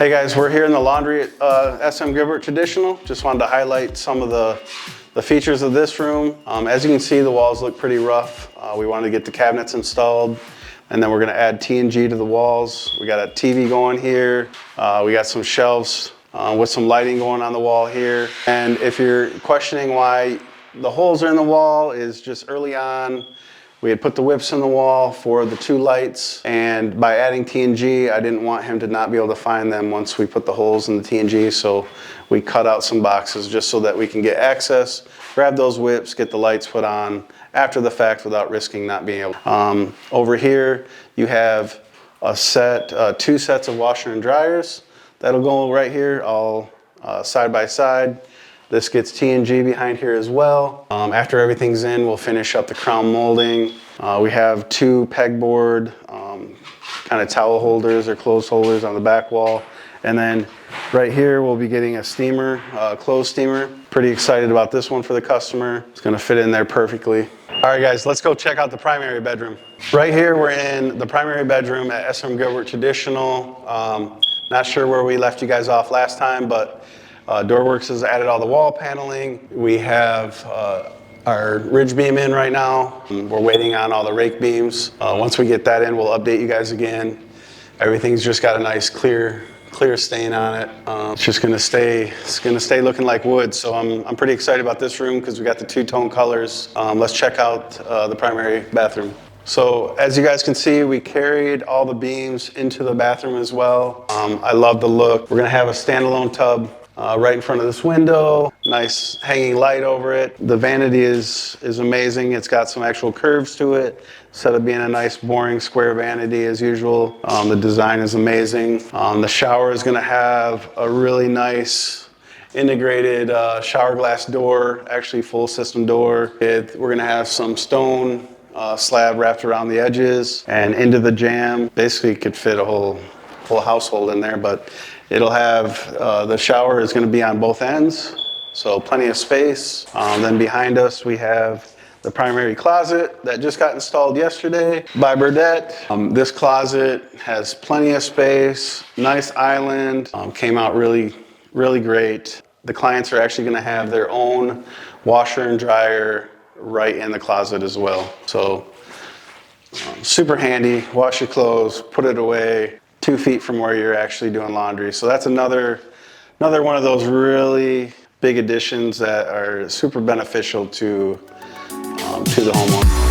Hey guys, we're here in the laundry at SM Gilbert Traditional. Just wanted to highlight some of the features of this room. As you can see, the walls look pretty rough. We wanted to get the cabinets installed, and then we're gonna add TNG to the walls. We got a TV going here. We got some shelves with some lighting going on the wall here. And if you're questioning why the holes are in the wall, is just early on, we had put the whips in the wall for the 2 lights, and by adding TNG, I didn't want him to not be able to find them once we put the holes in the TNG, so we cut out some boxes just so that we can get access, grab those whips, get the lights put on after the fact without risking not being able. Over here, you have a set, 2 sets of washer and dryers. That'll go right here, all side by side. This gets TNG behind here as well. After everything's in, we'll finish up the crown molding. We have 2 pegboard kind of towel holders or clothes holders on the back wall. And then right here, we'll be getting a steamer, clothes steamer. Pretty excited about this one for the customer. It's gonna fit in there perfectly. All right guys, let's go check out the primary bedroom. Right here, we're in the primary bedroom at SM Gilbert Traditional. Not sure where we left you guys off last time, but Doorworks has added all the wall paneling. We have our ridge beam in right now. We're waiting on all the rake beams. Once we get that in, we'll update you guys again. Everything's just got a nice clear stain on it. It's just gonna stay looking like wood. So I'm pretty excited about this room because we got the 2-tone colors. Let's check out the primary bathroom. So as you guys can see, we carried all the beams into the bathroom as well. I love the look. We're gonna have a standalone tub right in front of this window. Nice hanging light over it. The vanity is amazing. It's got some actual curves to it, instead of being a nice boring square vanity as usual. The design is amazing. The shower is gonna have a really nice integrated shower glass door, actually full system door. We're gonna have some stone slab wrapped around the edges and into the jamb. Basically could fit a whole household in there, but it'll have, the shower is gonna be on both ends, so plenty of space. Then behind us, we have the primary closet that just got installed yesterday by Burdette. This closet has plenty of space, nice island, came out really, really great. The clients are actually gonna have their own washer and dryer right in the closet as well. So super handy, wash your clothes, put it away 2 feet from where you're actually doing laundry. So that's another one of those really big additions that are super beneficial to the homeowner.